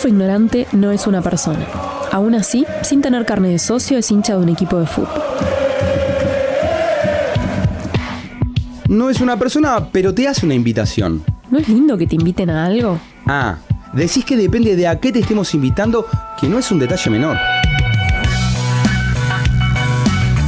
filósofo ignorante no es una persona. Aún así, sin tener carne de socio, es hincha de un equipo de fútbol. No es una persona, pero te hace una invitación. ¿No es lindo que te inviten a algo? Ah, decís que depende de a qué te estemos invitando, que no es un detalle menor.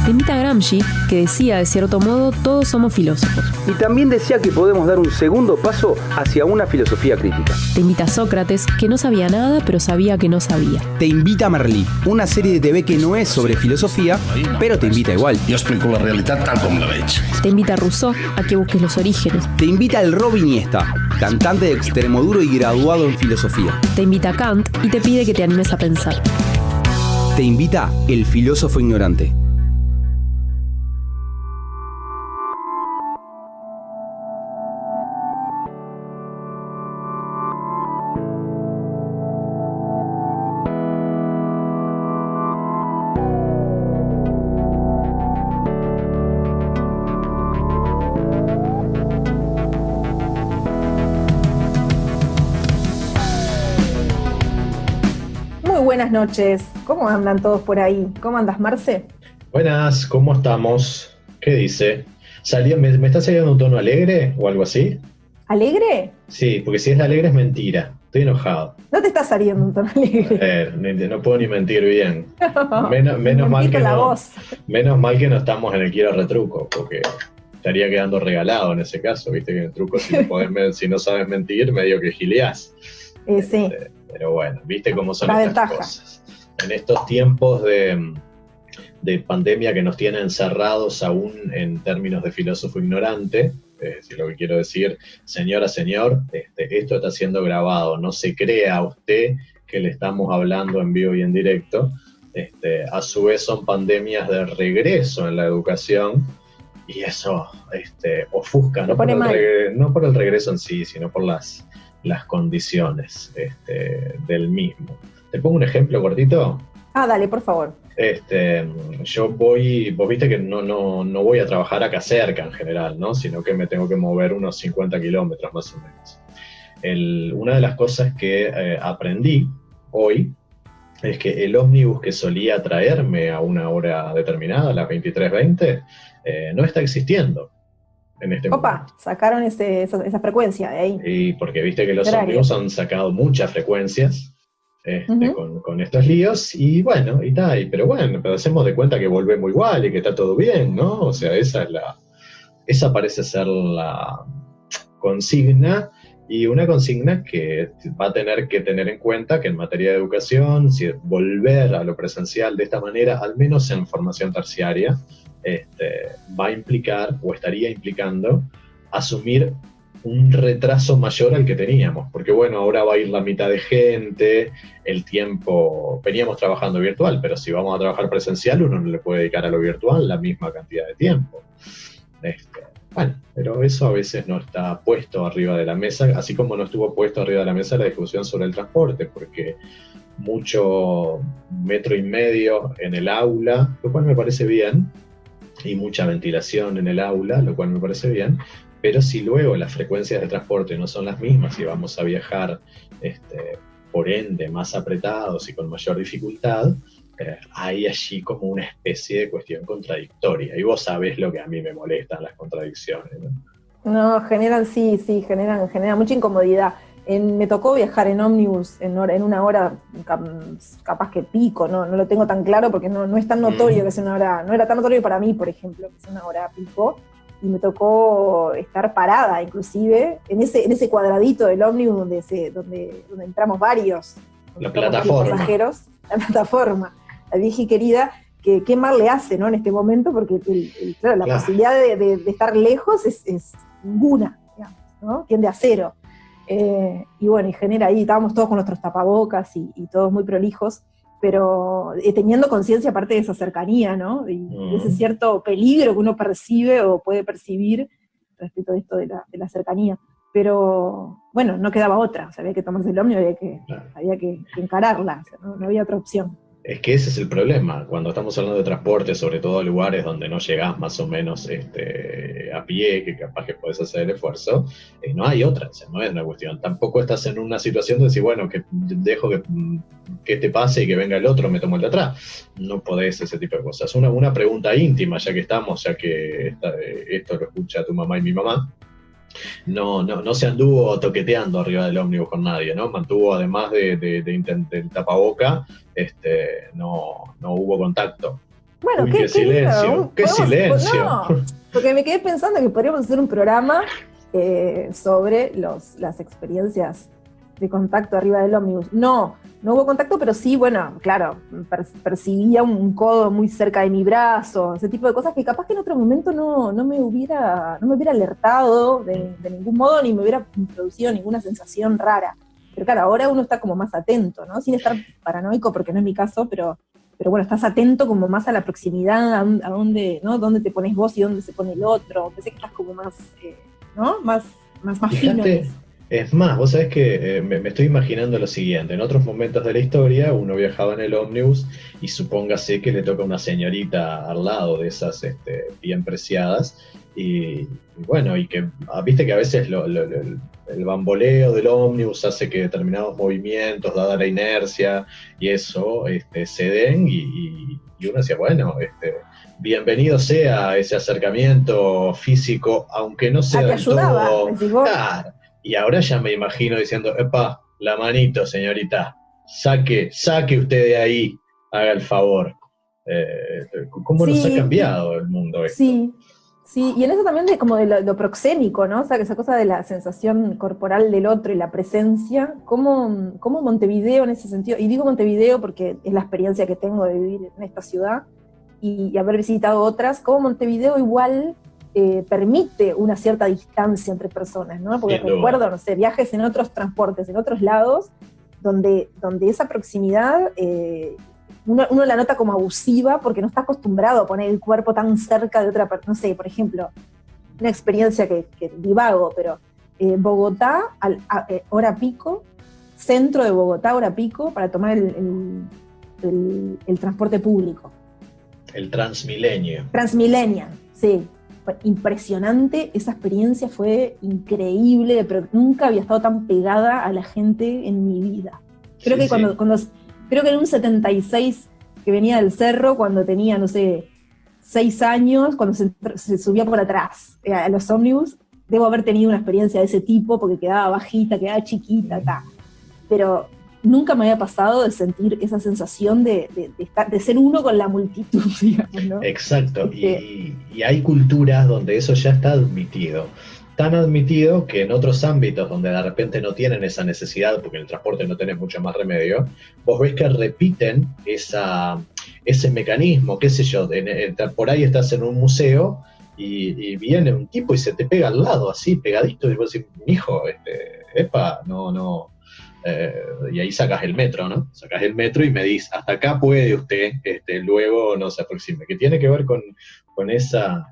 Te invita a Gramsci, que decía, de cierto modo, todos somos filósofos. Y también decía que podemos dar un segundo paso hacia una filosofía crítica. Te invita a Sócrates, que no sabía nada, pero sabía que no sabía. Te invita a Merlí, una serie de TV que no es sobre filosofía, pero te invita igual. Jo explico la realitat tal com la veig. Te invita a Rousseau, a que busques los orígenes. Te invita el Robin Iniesta, cantante de Extremoduro y graduado en filosofía. Te invita a Kant y te pide que te animes a pensar. Te invita el filósofo ignorante. Buenas noches, ¿cómo andan todos por ahí? ¿Cómo andas, Marce? Buenas, ¿cómo estamos? ¿Qué dice? ¿Me está saliendo un tono alegre o algo así? ¿Alegre? Sí, porque si es alegre es mentira. Estoy enojado. No te está saliendo un tono alegre. No puedo ni mentir bien. Menos mal que no estamos en el quiero retruco, porque estaría quedando regalado en ese caso, viste que en el truco si no sabes mentir, medio que gileás. Sí. Pero bueno, viste cómo son la estas ventaja. cosas. En estos tiempos de pandemia que nos tienen encerrados aún en términos de filósofo ignorante, si lo que quiero decir, señora, señor, esto está siendo grabado, no se crea usted que le estamos hablando en vivo y en directo. A su vez son pandemias de regreso en la educación y eso ofusca, no por el regreso en sí, sino por las condiciones del mismo. ¿Te pongo un ejemplo cortito? Dale, por favor. Vos viste que no voy a trabajar acá cerca en general, ¿no? Sino que me tengo que mover unos 50 kilómetros más o menos. Una de las cosas que aprendí hoy es que el ómnibus que solía traerme a una hora determinada, a las 23:20, no está existiendo. Opa, sacaron esa frecuencia de ahí. Y porque viste que los ómnibus han sacado muchas frecuencias con estos líos, y bueno, pero hacemos de cuenta que volvemos igual y que está todo bien, ¿no? O sea, esa parece ser la consigna, y una consigna que va a tener que tener en cuenta que en materia de educación, si volver a lo presencial de esta manera, al menos en formación terciaria, va a implicar, o estaría implicando, asumir un retraso mayor al que teníamos, porque bueno, ahora va a ir la mitad de gente, el tiempo, veníamos trabajando virtual, pero si vamos a trabajar presencial, uno no le puede dedicar a lo virtual la misma cantidad de tiempo. Bueno, pero eso a veces no está puesto arriba de la mesa, así como no estuvo puesto arriba de la mesa la discusión sobre el transporte, porque mucho 1,5 metros en el aula, lo cual me parece bien, y mucha ventilación en el aula, lo cual me parece bien, pero si luego las frecuencias de transporte no son las mismas y vamos a viajar por ende más apretados y con mayor dificultad, hay allí como una especie de cuestión contradictoria, y vos sabés lo que a mí me molestan las contradicciones, ¿no? No, generan mucha incomodidad. Me tocó viajar en ómnibus en una hora, capaz que pico, no lo tengo tan claro porque no es tan notorio que sea una hora, no era tan notorio para mí, por ejemplo, que sea una hora pico, y me tocó estar parada, inclusive, en ese cuadradito del ómnibus donde entramos varios, la plataforma. Pasajeros, la plataforma. La vieja y querida, que qué mal le hace, ¿no? En este momento, porque la posibilidad de estar lejos es ninguna, digamos, ¿no? Tiende a cero. Y bueno, y genera ahí, estábamos todos con nuestros tapabocas y todos muy prolijos, pero teniendo conciencia aparte de esa cercanía, ¿no? Y ese cierto peligro que uno percibe o puede percibir respecto de esto de la cercanía. Pero bueno, no quedaba otra, o sea, había que tomarse el ómnibus, había que encararla, o sea, no había otra opción. Es que ese es el problema, cuando estamos hablando de transporte, sobre todo a lugares donde no llegás más o menos a pie, que capaz que podés hacer el esfuerzo, no hay otra, o sea, no es una cuestión. Tampoco estás en una situación de decir, bueno, que dejo que te pase y que venga el otro, me tomo el de atrás. No podés ese tipo de cosas. Una pregunta íntima, ya que esto lo escucha tu mamá y mi mamá. No se anduvo toqueteando arriba del ómnibus con nadie, ¿no? Mantuvo, además del tapaboca, no hubo contacto. Bueno, uy, qué silencio, qué silencio. No, porque me quedé pensando que podríamos hacer un programa sobre las experiencias de contacto arriba del ómnibus. No hubo contacto, pero sí, bueno, claro, percibía un codo muy cerca de mi brazo, ese tipo de cosas que capaz que en otro momento no me hubiera alertado de ningún modo, ni me hubiera producido ninguna sensación rara. Pero claro, ahora uno está como más atento, ¿no? Sin estar paranoico, porque no es mi caso, pero bueno, estás atento como más a la proximidad, a dónde, ¿no? Dónde te pones vos y dónde se pone el otro. Pensé que estás como más, ¿no? Más fino. Es más, vos sabés que me estoy imaginando lo siguiente. En otros momentos de la historia, uno viajaba en el ómnibus y supóngase que le toca una señorita al lado de esas bien preciadas. Y bueno, y que viste que a veces el bamboleo del ómnibus hace que determinados movimientos, dada la inercia y eso, se den y uno decía, bueno, bienvenido sea ese acercamiento físico, aunque no sea del todo. Claro. Y ahora ya me imagino diciendo, epa, la manito, señorita, saque usted de ahí, haga el favor. ¿Cómo nos ha cambiado el mundo esto? Sí, y en eso también de lo proxémico, ¿no? O sea, que esa cosa de la sensación corporal del otro y la presencia, como Montevideo en ese sentido, y digo Montevideo porque es la experiencia que tengo de vivir en esta ciudad y haber visitado otras, como Montevideo igual permite una cierta distancia entre personas, ¿no? Porque recuerdo, no sé, viajes en otros transportes, en otros lados, donde esa proximidad uno la nota como abusiva porque no está acostumbrado a poner el cuerpo tan cerca de otra persona. No sé, por ejemplo, una experiencia que divago, pero Bogotá, hora pico, centro de Bogotá, hora pico, para tomar el transporte público. El Transmilenio. Transmilenio, sí. Fue impresionante, esa experiencia fue increíble, pero nunca había estado tan pegada a la gente en mi vida. Creo que creo que en un 76 que venía del cerro, cuando tenía, no sé, 6 años, cuando se subía por atrás a los ómnibus, debo haber tenido una experiencia de ese tipo, porque quedaba bajita, quedaba chiquita, pero nunca me había pasado de sentir esa sensación de ser uno con la multitud, digamos, ¿no? Exacto, y hay culturas donde eso ya está admitido. Tan admitido que en otros ámbitos donde de repente no tienen esa necesidad, porque en el transporte no tenés mucho más remedio, vos ves que repiten ese mecanismo, qué sé yo, por ahí estás en un museo y viene un tipo y se te pega al lado, así, pegadito, y vos decís, hijo, no. Y ahí sacas el metro, ¿no? Sacas el metro y medís, hasta acá puede usted, luego no se aproxime, que tiene que ver con esa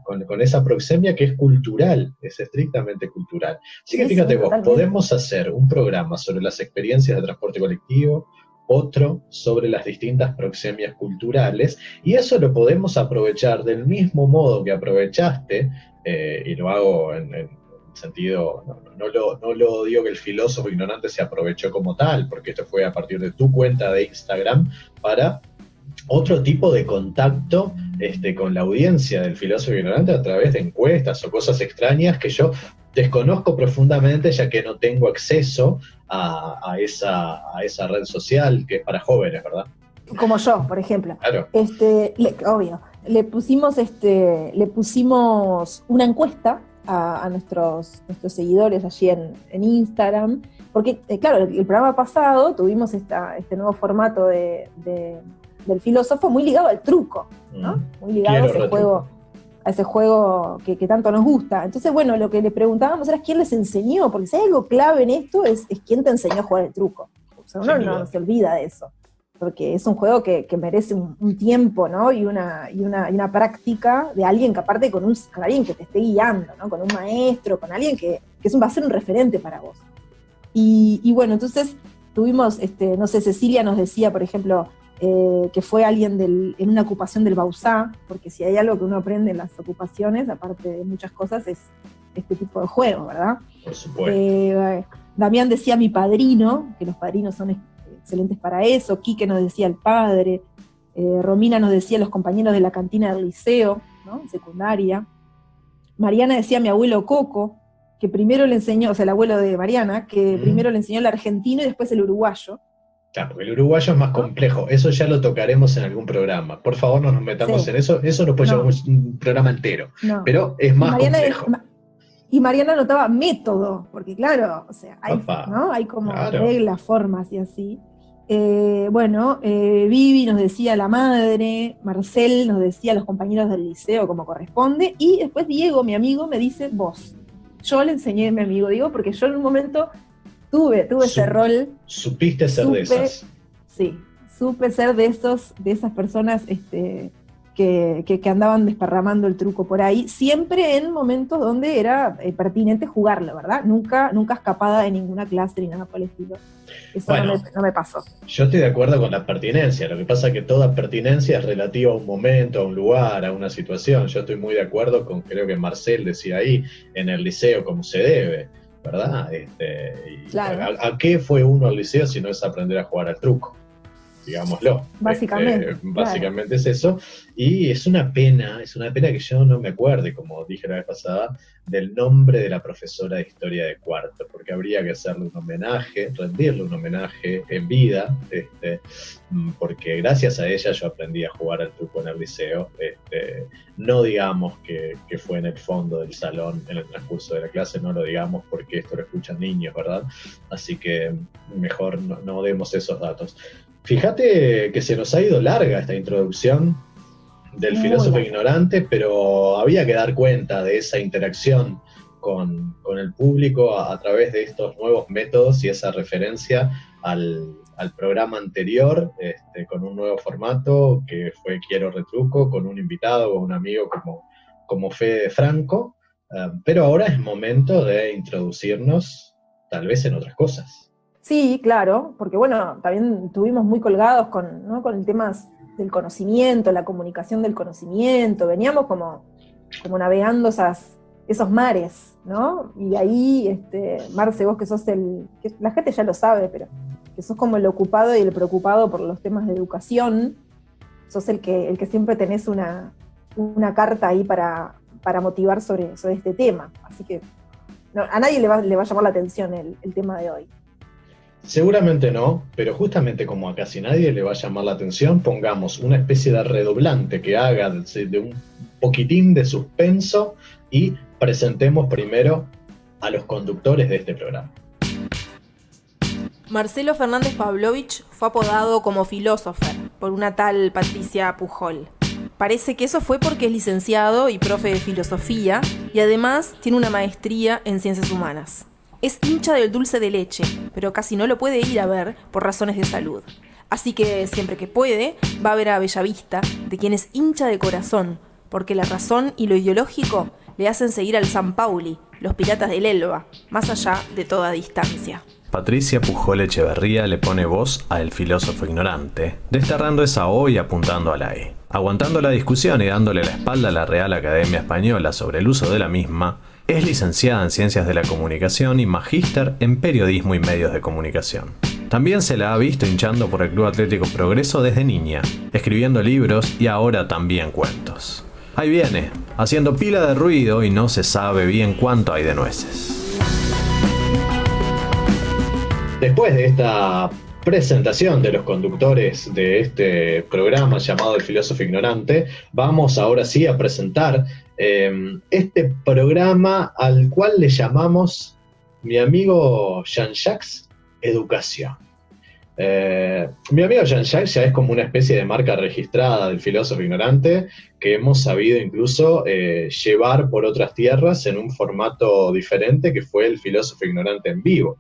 proxemia que es cultural, es estrictamente cultural. Así que fíjate vos, podemos hacer un programa sobre las experiencias de transporte colectivo, otro sobre las distintas proxemias culturales, y eso lo podemos aprovechar del mismo modo que aprovechaste, y lo hago en sentido, no lo digo que el filósofo ignorante se aprovechó como tal, porque esto fue a partir de tu cuenta de Instagram para otro tipo de contacto con la audiencia del filósofo ignorante a través de encuestas o cosas extrañas que yo desconozco profundamente, ya que no tengo acceso a esa red social que es para jóvenes, ¿verdad? Como yo, por ejemplo. Claro. Obvio. Le pusimos una encuesta a nuestros seguidores allí en Instagram, porque claro, el programa pasado tuvimos este nuevo formato del filósofo muy ligado al truco, ¿no? Muy ligado a ese juego que tanto nos gusta. Entonces, bueno, lo que le preguntábamos era quién les enseñó, porque si hay algo clave en esto es quién te enseñó a jugar el truco. O sea, uno no se olvida de eso, porque es un juego que merece un tiempo, ¿no? Y una práctica de alguien que aparte con alguien que te esté guiando, ¿no? Con un maestro, con alguien que va a ser un referente para vos. Y bueno, entonces tuvimos, no sé, Cecilia nos decía, por ejemplo, que fue alguien en una ocupación del Bausá, porque si hay algo que uno aprende en las ocupaciones, aparte de muchas cosas, es este tipo de juego, ¿verdad? Por supuesto. Damián decía mi padrino, que los padrinos son excelentes para eso. Quique nos decía el padre. Romina nos decía los compañeros de la cantina del liceo, ¿no? Secundaria. Mariana decía mi abuelo Coco, que primero le enseñó, o sea, el abuelo de Mariana, que primero le enseñó el argentino y después el uruguayo. Claro, porque el uruguayo es más complejo. Eso ya lo tocaremos en algún programa. Por favor, no nos metamos en eso. Eso nos puede llevar un programa entero. No. Pero es más complejo. Y Mariana anotaba método, porque claro, o sea, hay como reglas, formas y así. Vivi nos decía la madre, Marcel nos decía los compañeros del liceo como corresponde, y después Diego, mi amigo, me dice vos. Yo le enseñé a mi amigo Diego, porque yo en un momento tuve ese rol. ¿Supiste ser de esas? Sí, supe ser de esas personas que andaban desparramando el truco por ahí, siempre en momentos donde era pertinente jugarlo, ¿verdad? Nunca escapada de ninguna clase ni nada por el estilo. Eso no me pasó. Yo estoy de acuerdo con la pertinencia, lo que pasa es que toda pertinencia es relativa a un momento, a un lugar, a una situación. Yo estoy muy de acuerdo con, creo que Marcel decía ahí, en el liceo como se debe, ¿verdad? Claro. ¿A qué fue uno al liceo si no es aprender a jugar al truco? Digámoslo. Básicamente. Básicamente claro. Es eso. Y es una pena que yo no me acuerde, como dije la vez pasada, del nombre de la profesora de historia de cuarto, porque habría que hacerle un homenaje, rendirle un homenaje en vida, porque gracias a ella yo aprendí a jugar al truco en el liceo. No digamos que fue en el fondo del salón, en el transcurso de la clase, no lo digamos porque esto lo escuchan niños, ¿verdad? Así que mejor no demos esos datos. Fíjate que se nos ha ido larga esta introducción del filósofo ignorante, pero había que dar cuenta de esa interacción con el público a través de estos nuevos métodos y esa referencia al programa anterior, con un nuevo formato que fue Quiero Retruco, con un invitado o un amigo como Fede Franco, pero ahora es momento de introducirnos tal vez en otras cosas. Sí, claro, porque también estuvimos muy colgados con el tema del conocimiento, la comunicación del conocimiento, veníamos como navegando esos mares, ¿no? Y ahí, Marce, vos que sos que la gente ya lo sabe, pero que sos como el ocupado y el preocupado por los temas de educación, sos el que siempre tenés una carta ahí para motivar sobre este tema, así que a nadie le va a llamar la atención el tema de hoy. Seguramente no, pero justamente como a casi nadie le va a llamar la atención, pongamos una especie de redoblante que haga de un poquitín de suspenso y presentemos primero a los conductores de este programa. Marcelo Fernández Pavlovich fue apodado como filósofo por una tal Patricia Pujol. Parece que eso fue porque es licenciado y profe de filosofía y además tiene una maestría en ciencias humanas. Es hincha del dulce de leche, pero casi no lo puede ir a ver por razones de salud. Así que siempre que puede, va a ver a Bellavista, de quien es hincha de corazón, porque la razón y lo ideológico le hacen seguir al San Pauli, los piratas del Elba, más allá de toda distancia. Patricia Pujol Echeverría le pone voz a El filósofo ignorante, desterrando esa O y apuntando a la E. Aguantando la discusión y dándole la espalda a la Real Academia Española sobre el uso de la misma, es licenciada en Ciencias de la Comunicación y magíster en Periodismo y Medios de Comunicación. También se la ha visto hinchando por el Club Atlético Progreso desde niña, escribiendo libros y ahora también cuentos. Ahí viene, haciendo pila de ruido y no se sabe bien cuánto hay de nueces. Después de esta presentación de los conductores de este programa llamado El filósofo ignorante, vamos ahora sí a presentar este programa al cual le llamamos, mi amigo Jean-Jacques, Educación. Mi amigo Jean-Jacques ya es como una especie de marca registrada del filósofo ignorante que hemos sabido incluso llevar por otras tierras en un formato diferente que fue el filósofo ignorante en vivo.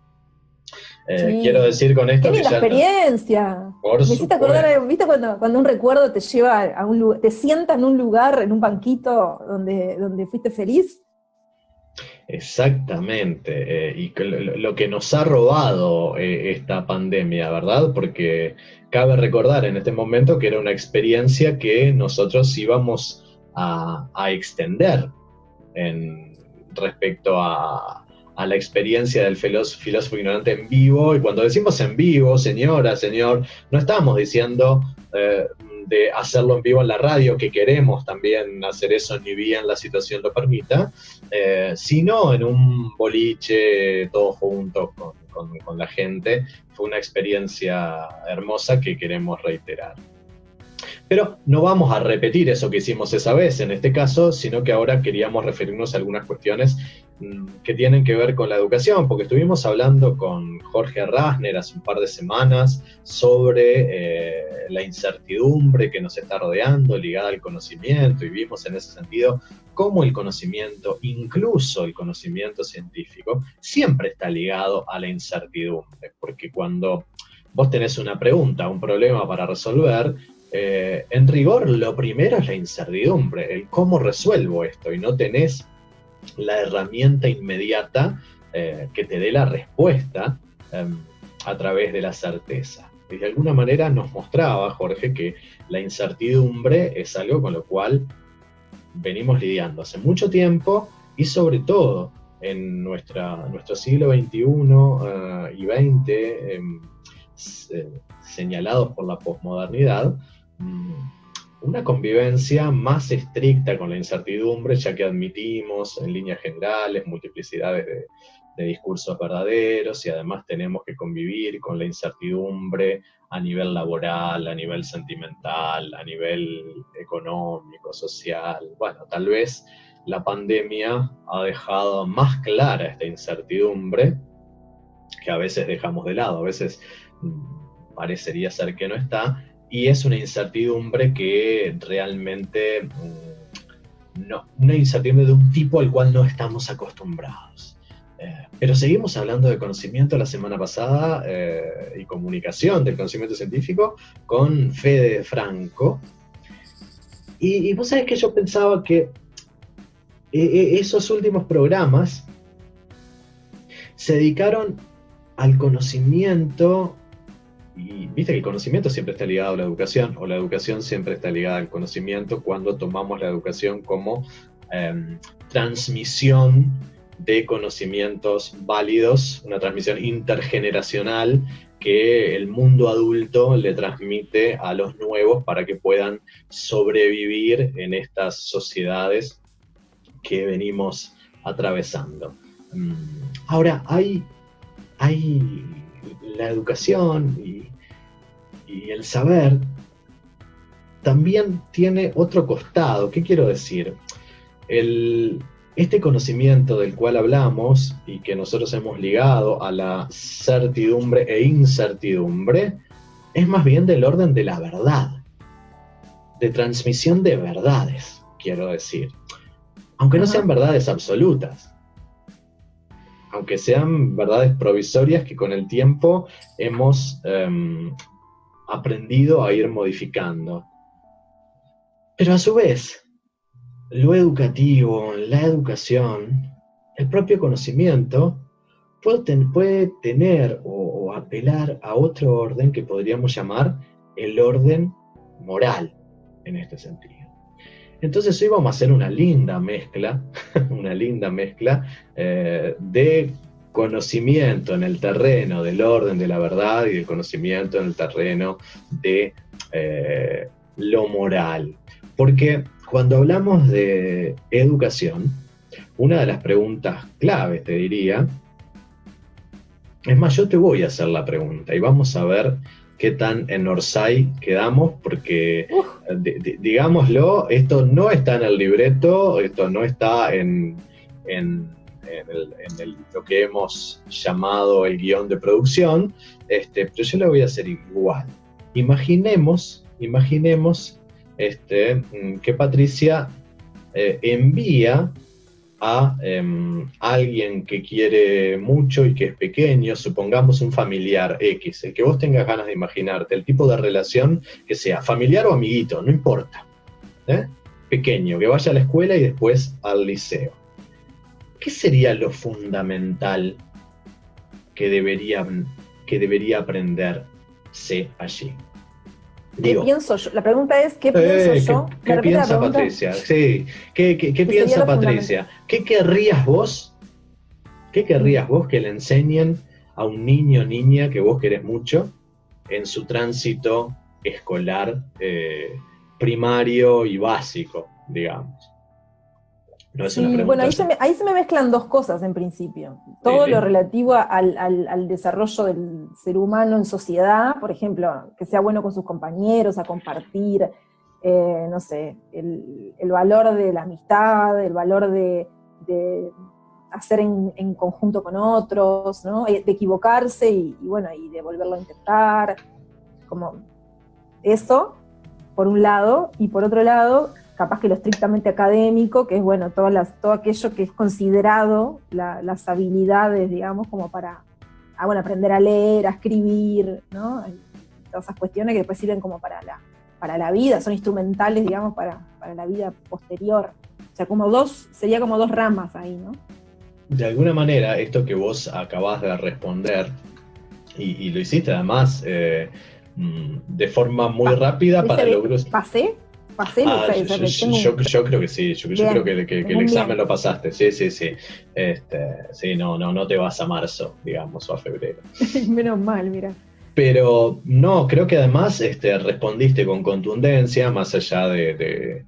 Sí. Quiero decir con esto que ya... experiencia! Me hiciste acordar, ¿viste cuando un recuerdo te lleva a un lugar, te sienta en un lugar, en un banquito donde fuiste feliz? Exactamente, y lo que nos ha robado esta pandemia, ¿verdad? Porque cabe recordar en este momento que era una experiencia que nosotros íbamos a extender respecto a la experiencia del filósofo ignorante en vivo. Y cuando decimos en vivo, señora, señor, no estamos diciendo de hacerlo en vivo en la radio, que queremos también hacer eso ni bien la situación lo permita, sino en un boliche todos juntos con la gente. Fue una experiencia hermosa que queremos reiterar. Pero no vamos a repetir eso que hicimos esa vez en este caso, sino que ahora queríamos referirnos a algunas cuestiones que tienen que ver con la educación, porque estuvimos hablando con Jorge Rasner hace un par de semanas sobre la incertidumbre que nos está rodeando, ligada al conocimiento, y vimos en ese sentido cómo el conocimiento, incluso el conocimiento científico, siempre está ligado a la incertidumbre, porque cuando vos tenés una pregunta, un problema para resolver, en rigor lo primero es la incertidumbre, el cómo resuelvo esto, y no tenés la herramienta inmediata que te dé la respuesta a través de la certeza. Y de alguna manera nos mostraba Jorge que la incertidumbre es algo con lo cual venimos lidiando hace mucho tiempo, y sobre todo en nuestro siglo XXI y XX, señalados por la posmodernidad, una convivencia más estricta con la incertidumbre, ya que admitimos en líneas generales multiplicidades de discursos verdaderos, y además tenemos que convivir con la incertidumbre a nivel laboral, a nivel sentimental, a nivel económico, social. Bueno, tal vez la pandemia ha dejado más clara esta incertidumbre, que a veces dejamos de lado, a veces parecería ser que no está. Y es una incertidumbre que realmente, una incertidumbre de un tipo al cual no estamos acostumbrados. Pero seguimos hablando de conocimiento la semana pasada y comunicación del conocimiento científico con Fede Franco. Y vos sabés que yo pensaba que esos últimos programas se dedicaron al conocimiento. Y viste que el conocimiento siempre está ligado a la educación, o la educación siempre está ligada al conocimiento, cuando tomamos la educación como transmisión de conocimientos válidos, una transmisión intergeneracional que el mundo adulto le transmite a los nuevos para que puedan sobrevivir en estas sociedades que venimos atravesando. Ahora, hay la educación y el saber también tiene otro costado. ¿Qué quiero decir? Este conocimiento del cual hablamos y que nosotros hemos ligado a la certidumbre e incertidumbre es más bien del orden de la verdad, de transmisión de verdades, quiero decir. Aunque no sean verdades absolutas, aunque sean verdades provisorias que con el tiempo hemos aprendido a ir modificando. Pero a su vez, lo educativo, la educación, el propio conocimiento, puede tener o apelar a otro orden que podríamos llamar el orden moral, en este sentido. Entonces hoy vamos a hacer una linda mezcla de conocimiento en el terreno del orden de la verdad y de conocimiento en el terreno de lo moral. Porque cuando hablamos de educación, una de las preguntas claves, te diría, es más, yo te voy a hacer la pregunta y vamos a ver qué tan en Orsay quedamos, porque, digámoslo, esto no está en el libreto, esto no está en lo que hemos llamado el guión de producción, pero yo lo voy a hacer igual. Imaginemos que Patricia envía a alguien que quiere mucho y que es pequeño, supongamos un familiar X, el que vos tengas ganas de imaginarte, el tipo de relación que sea, familiar o amiguito, no importa, pequeño, que vaya a la escuela y después al liceo. ¿qué sería lo fundamental que debería aprenderse allí? ¿Qué pienso yo? La pregunta es, ¿qué pienso yo? ¿Qué piensa Patricia? Sí, ¿qué piensa Patricia? ¿Qué querrías vos que le enseñen a un niño o niña que vos querés mucho en su tránsito escolar primario y básico, digamos? No es una pregunta. Bueno, ahí se me mezclan dos cosas en principio. Todo lo relativo al desarrollo del ser humano en sociedad, por ejemplo, que sea bueno con sus compañeros, a compartir, no sé, el valor de la amistad, el valor de hacer en conjunto con otros, ¿no? De equivocarse y de volverlo a intentar, como eso, por un lado, y por otro lado, capaz que lo estrictamente académico, que es, bueno, todo aquello que es considerado las habilidades, digamos, como para aprender a leer, a escribir, ¿no? Todas esas cuestiones que después sirven como para la vida, son instrumentales, digamos, para la vida posterior. O sea, sería como dos ramas ahí, ¿no? De alguna manera, esto que vos acabás de responder, y lo hiciste además de forma muy rápima para lograr... ¿Pasé? Yo creo que sí, yo creo que el examen lo pasaste, sí. Sí, no te vas a marzo, digamos, o a febrero. Menos mal, mira. Pero no, creo que además respondiste con contundencia, más allá de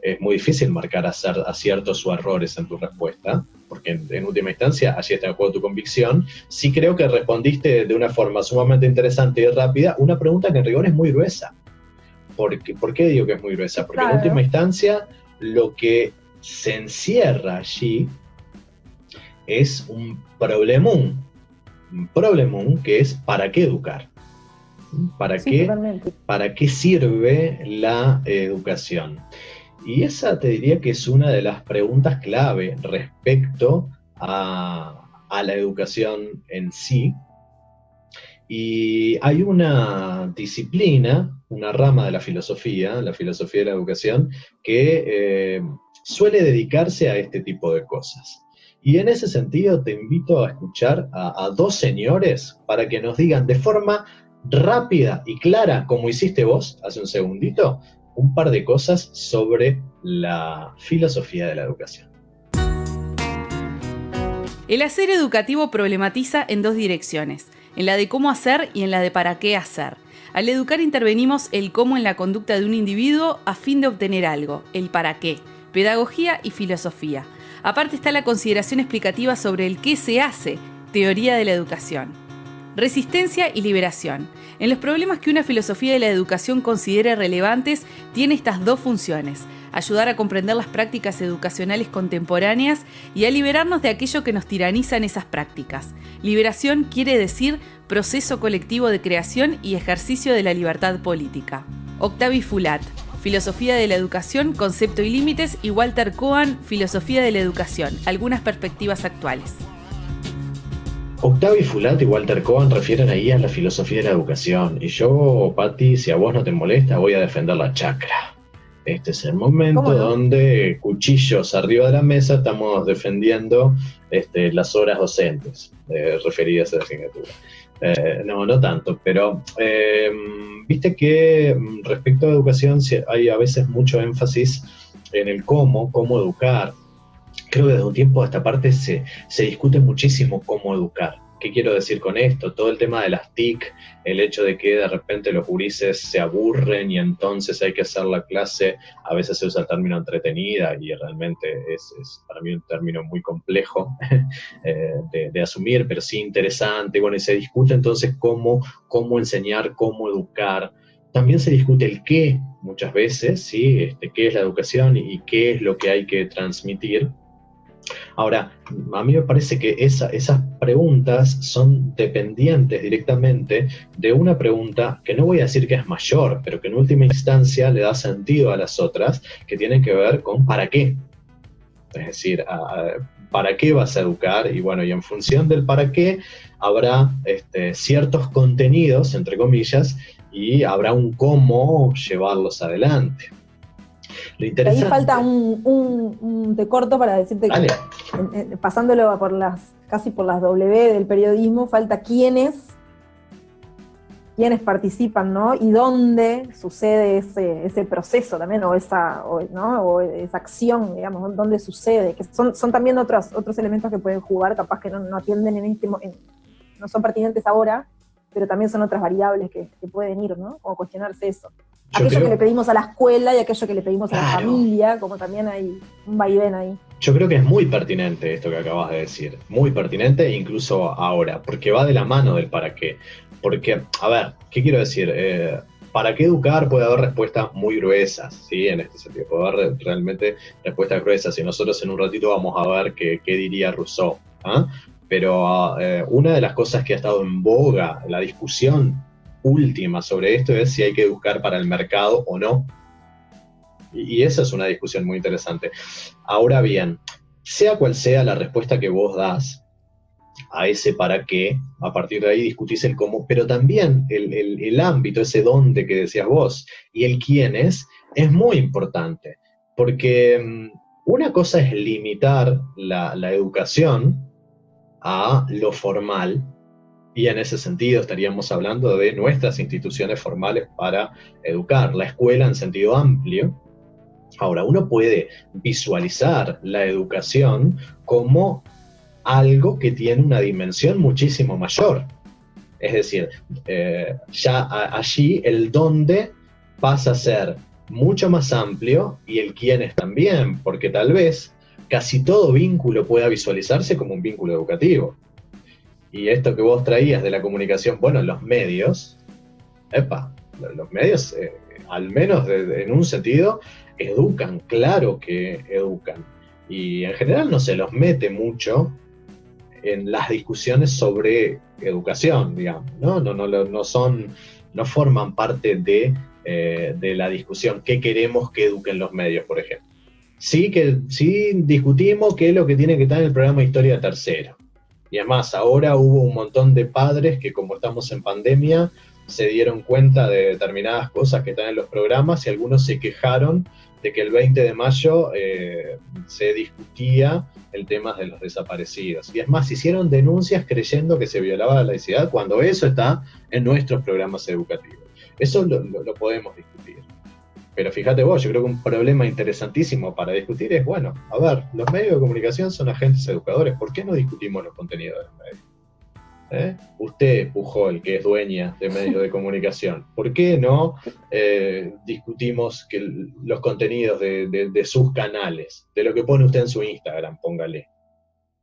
es muy difícil marcar aciertos o errores en tu respuesta, porque en última instancia allí está en juego tu convicción. Sí creo que respondiste de una forma sumamente interesante y rápida una pregunta que en rigor es muy gruesa. ¿Por qué digo que es muy gruesa? Porque en última instancia lo que se encierra allí es un problemón que es ¿para qué educar? ¿Para qué sirve la educación? Y esa te diría que es una de las preguntas clave respecto a la educación en sí. Y hay una disciplina, una rama de la filosofía de la educación, que suele dedicarse a este tipo de cosas. Y en ese sentido te invito a escuchar a dos señores para que nos digan de forma rápida y clara, como hiciste vos hace un segundito, un par de cosas sobre la filosofía de la educación. El hacer educativo problematiza en dos direcciones, en la de cómo hacer y en la de para qué hacer. Al educar intervenimos el cómo en la conducta de un individuo a fin de obtener algo, el para qué, pedagogía y filosofía. Aparte está la consideración explicativa sobre el qué se hace, teoría de la educación. Resistencia y liberación. En los problemas que una filosofía de la educación considera relevantes, tiene estas dos funciones: ayudar a comprender las prácticas educacionales contemporáneas y a liberarnos de aquello que nos tiraniza en esas prácticas. Liberación quiere decir proceso colectivo de creación y ejercicio de la libertad política. Octavi Fulat, Filosofía de la Educación, Concepto y Límites, y Walter Cohen, Filosofía de la Educación, algunas perspectivas actuales. Octavi Fulat y Walter Cohen refieren ahí a la filosofía de la educación. Y yo, Pati, si a vos no te molesta, voy a defender la chacra. Este es el momento donde, cuchillos arriba de la mesa, estamos defendiendo las horas docentes referidas a la asignatura. No tanto, pero viste que respecto a educación hay a veces mucho énfasis en el cómo educar. Creo que desde un tiempo a esta parte se discute muchísimo cómo educar. ¿Qué quiero decir con esto? Todo el tema de las TIC, el hecho de que de repente los gurises se aburren y entonces hay que hacer la clase, a veces se usa el término entretenida y realmente es para mí un término muy complejo de asumir, pero sí interesante. Bueno, y se discute entonces cómo enseñar, cómo educar. También se discute el qué muchas veces, ¿sí? Qué es la educación y qué es lo que hay que transmitir. Ahora, a mí me parece que esas preguntas son dependientes directamente de una pregunta que no voy a decir que es mayor, pero que en última instancia le da sentido a las otras, que tienen que ver con ¿para qué? Es decir, ¿para qué vas a educar? Y bueno, y en función del para qué habrá ciertos contenidos, entre comillas, y habrá un cómo llevarlos adelante. Lo interesante... Ahí falta te corto para decirte Dale. que pasándolo casi por las W del periodismo, falta quiénes participan, ¿no? Y dónde sucede ese proceso también, o esa acción, digamos, dónde sucede, que son también otros elementos que pueden jugar, capaz que no atienden no son pertinentes ahora, pero también son otras variables que pueden ir, ¿no? O cuestionarse eso. Aquello que le pedimos a la escuela y aquello que le pedimos a la familia, como también hay un vaivén ahí. Yo creo que es muy pertinente esto que acabas de decir, muy pertinente incluso ahora, porque va de la mano del para qué. Porque, a ver, ¿qué quiero decir? ¿Para qué educar? Puede haber respuestas muy gruesas, ¿sí? En este sentido, puede haber realmente respuestas gruesas, y nosotros en un ratito vamos a ver qué diría Rousseau, ¿ah? Pero una de las cosas que ha estado en boga, la discusión última sobre esto, es si hay que educar para el mercado o no. Y esa es una discusión muy interesante. Ahora bien, sea cual sea la respuesta que vos das a ese para qué, a partir de ahí discutís el cómo, pero también el ámbito, ese dónde que decías vos, y el quién es muy importante, porque una cosa es limitar la educación a lo formal, y en ese sentido estaríamos hablando de nuestras instituciones formales para educar, la escuela en sentido amplio. Ahora, uno puede visualizar la educación como algo que tiene una dimensión muchísimo mayor. Es decir, ya allí el dónde pasa a ser mucho más amplio y el quiénes también, porque tal vez casi todo vínculo pueda visualizarse como un vínculo educativo. Y esto que vos traías de la comunicación, bueno, los medios, los medios, al menos en un sentido, educan, claro que educan. Y en general no se los mete mucho en las discusiones sobre educación, digamos, ¿no? No forman parte de la discusión. ¿Qué queremos que eduquen los medios, por ejemplo? Sí discutimos qué es lo que tiene que estar en el programa Historia de Tercero. Y además, ahora hubo un montón de padres que, como estamos en pandemia, se dieron cuenta de determinadas cosas que están en los programas, y algunos se quejaron de que el 20 de mayo se discutía el tema de los desaparecidos. Y es más, hicieron denuncias creyendo que se violaba la laicidad, cuando eso está en nuestros programas educativos. Eso lo podemos discutir. Pero fíjate vos, yo creo que un problema interesantísimo para discutir es, bueno, a ver, los medios de comunicación son agentes educadores, ¿por qué no discutimos los contenidos de los medios? Usted, Pujol, que es dueña de medios de comunicación, ¿por qué no discutimos los contenidos de sus canales, de lo que pone usted en su Instagram, póngale?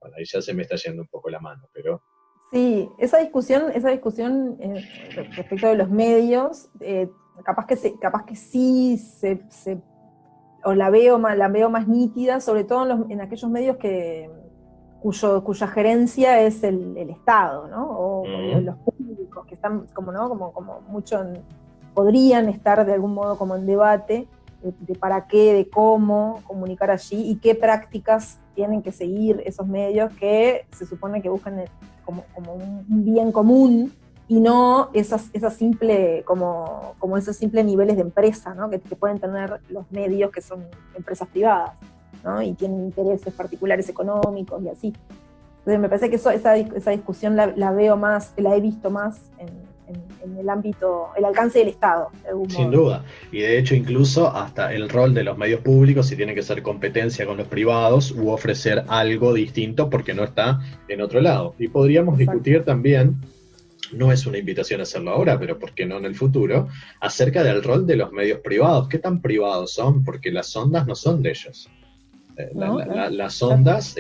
Bueno, ahí ya se me está yendo un poco la mano, pero... Sí, esa discusión respecto de los medios, capaz que sí la veo más nítida, sobre todo en aquellos medios cuya gerencia es el Estado, ¿no? O los públicos, que están como mucho podrían estar de algún modo como en debate de para qué, de cómo comunicar allí y qué prácticas tienen que seguir esos medios que se supone que buscan como un bien común, y no esos simples niveles de empresa, ¿no? que pueden tener los medios, que son empresas privadas, ¿no? Y tienen intereses particulares económicos y así. Entonces me parece que esa discusión la veo más, la he visto más en el ámbito, el alcance del Estado, de algún modo. Sin duda, y de hecho incluso hasta el rol de los medios públicos, si tiene que ser competencia con los privados u ofrecer algo distinto porque no está en otro lado. Y podríamos discutir también, no es una invitación a hacerlo ahora, pero ¿por qué no en el futuro?, acerca del rol de los medios privados. ¿Qué tan privados son? Porque las ondas no son de ellos. Las ondas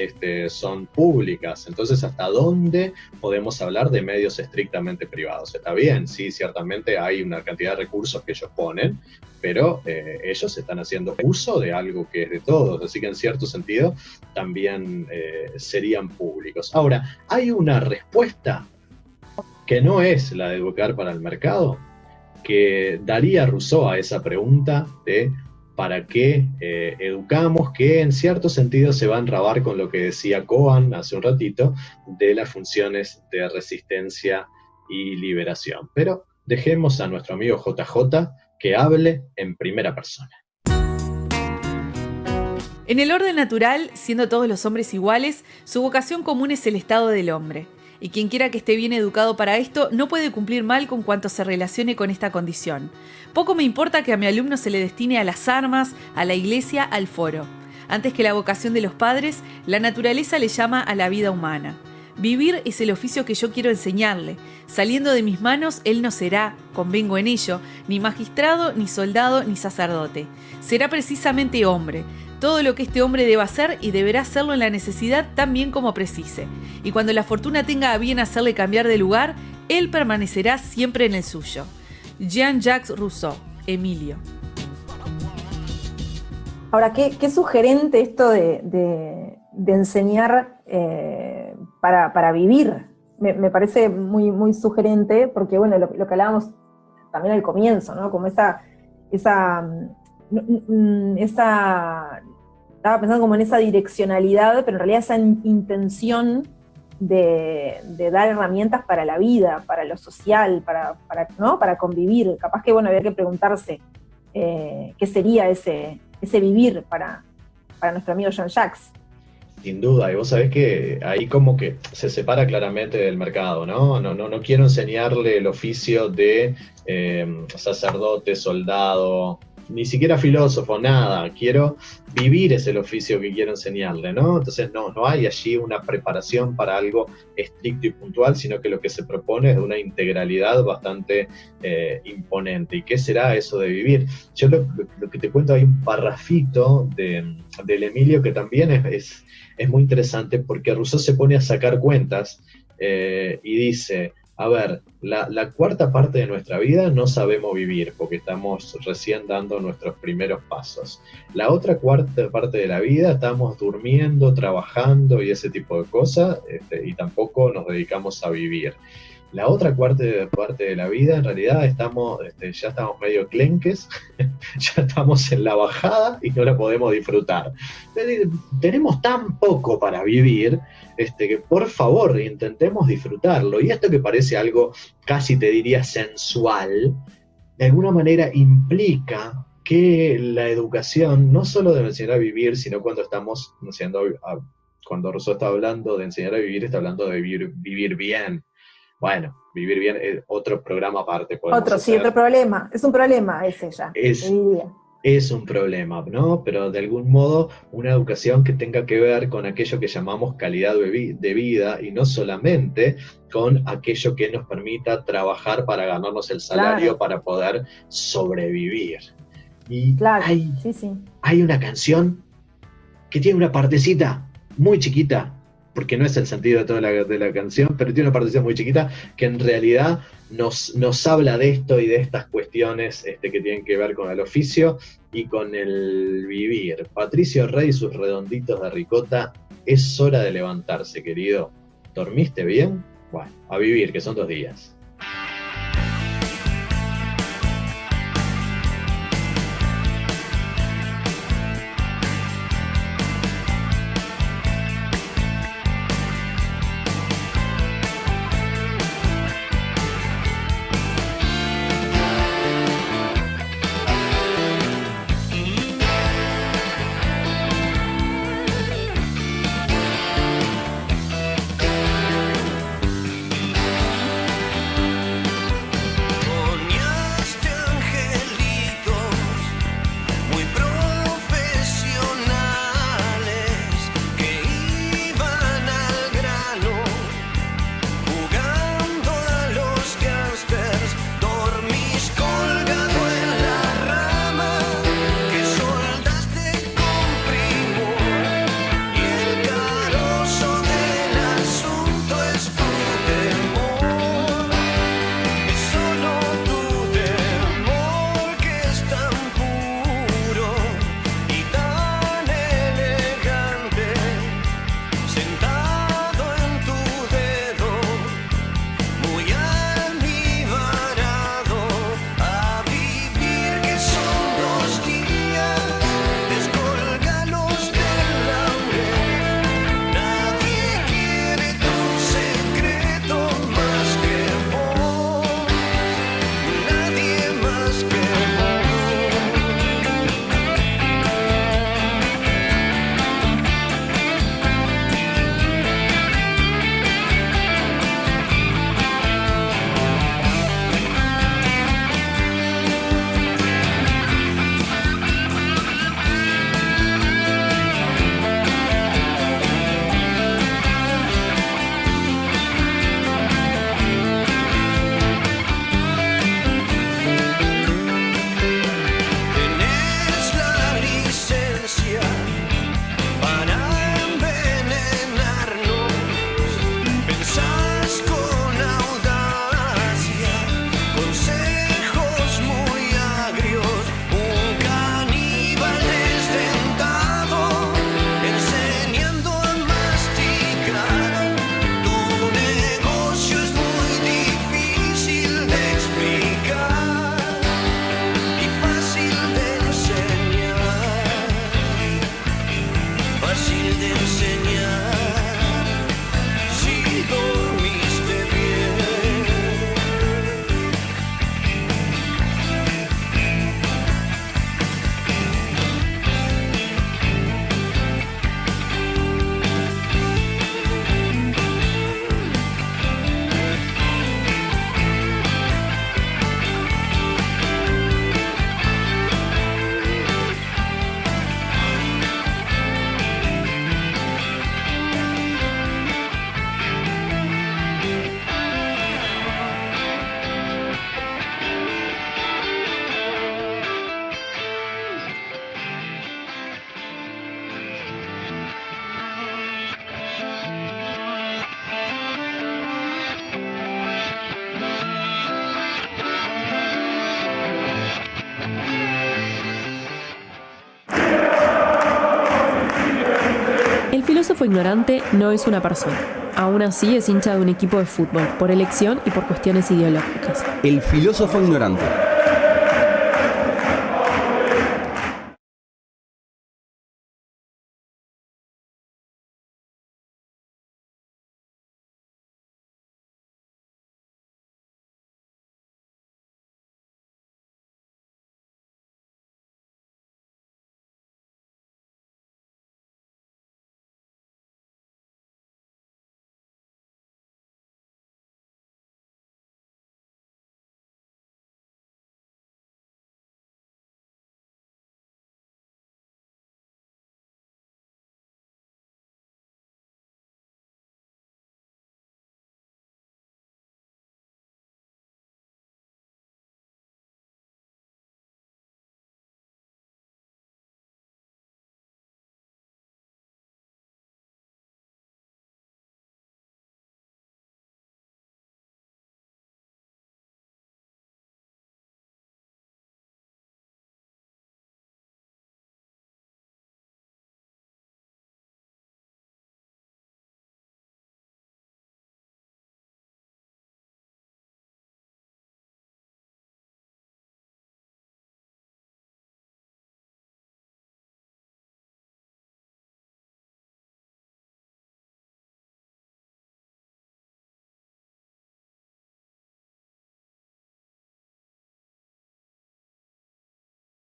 son públicas, entonces ¿hasta dónde podemos hablar de medios estrictamente privados? Está bien, sí, ciertamente hay una cantidad de recursos que ellos ponen, pero ellos están haciendo uso de algo que es de todos, así que en cierto sentido también serían públicos. Ahora, hay una respuesta que no es la de educar para el mercado, que daría Rousseau a esa pregunta de ¿para qué educamos?, que en cierto sentido se va a enrabar con lo que decía Cohen hace un ratito de las funciones de resistencia y liberación. Pero dejemos a nuestro amigo JJ que hable en primera persona. En el orden natural, siendo todos los hombres iguales, su vocación común es el estado del hombre. Y quien quiera que esté bien educado para esto no puede cumplir mal con cuanto se relacione con esta condición. Poco me importa que a mi alumno se le destine a las armas, a la iglesia, al foro. Antes que la vocación de los padres, la naturaleza le llama a la vida humana. Vivir es el oficio que yo quiero enseñarle. Saliendo de mis manos, él no será, convengo en ello, ni magistrado, ni soldado, ni sacerdote. Será precisamente hombre. Todo lo que este hombre deba hacer y deberá hacerlo en la necesidad tan bien como precise. Y cuando la fortuna tenga a bien hacerle cambiar de lugar, él permanecerá siempre en el suyo. Jean-Jacques Rousseau, Emilio. Ahora, qué sugerente esto de enseñar para vivir. Me parece muy, muy sugerente, porque bueno, lo que hablábamos también al comienzo, ¿no? Como estaba pensando como en esa direccionalidad, pero en realidad esa intención de dar herramientas para la vida, para lo social, ¿no? Para convivir. Capaz que bueno, había que preguntarse qué sería ese vivir para nuestro amigo Jean-Jacques. Sin duda, y vos sabés que ahí como que se separa claramente del mercado, ¿no? No quiero enseñarle el oficio de sacerdote, soldado, ni siquiera filósofo, nada. Quiero vivir ese oficio que quiero enseñarle, ¿no? Entonces no hay allí una preparación para algo estricto y puntual, sino que lo que se propone es de una integralidad bastante imponente. ¿Y qué será eso de vivir? Yo lo que te cuento, hay un parrafito del Emilio que también es muy interesante, porque Rousseau se pone a sacar cuentas y dice: a ver, la cuarta parte de nuestra vida no sabemos vivir porque estamos recién dando nuestros primeros pasos. La otra cuarta parte de la vida estamos durmiendo, trabajando y ese tipo de cosas, y tampoco nos dedicamos a vivir. La otra cuarta parte de la vida, en realidad, ya estamos medio clenques, ya estamos en la bajada y no la podemos disfrutar. Tenemos tan poco para vivir que por favor intentemos disfrutarlo. Y esto que parece algo casi te diría sensual, de alguna manera implica que la educación no solo debe enseñar a vivir, sino cuando Rousseau está hablando de enseñar a vivir, está hablando de vivir bien. Bueno, vivir bien es otro programa aparte. Otro problema. Es un problema ese ya. Es un problema, ¿no? Pero de algún modo una educación que tenga que ver con aquello que llamamos calidad de vida y no solamente con aquello que nos permita trabajar para ganarnos el salario, claro, para poder sobrevivir. Y claro, hay una canción que tiene una partecita muy chiquita, porque no es el sentido de toda la canción, pero tiene una partecita muy chiquita que en realidad nos habla de esto y de estas cuestiones que tienen que ver con el oficio y con el vivir. Patricio Rey y sus redonditos de ricota: es hora de levantarse, querido. ¿Dormiste bien? Bueno, a vivir, que son 2 días. filósofo ignorante no es una persona. Aún así es hincha de un equipo de fútbol, por elección y por cuestiones ideológicas. El filósofo ignorante.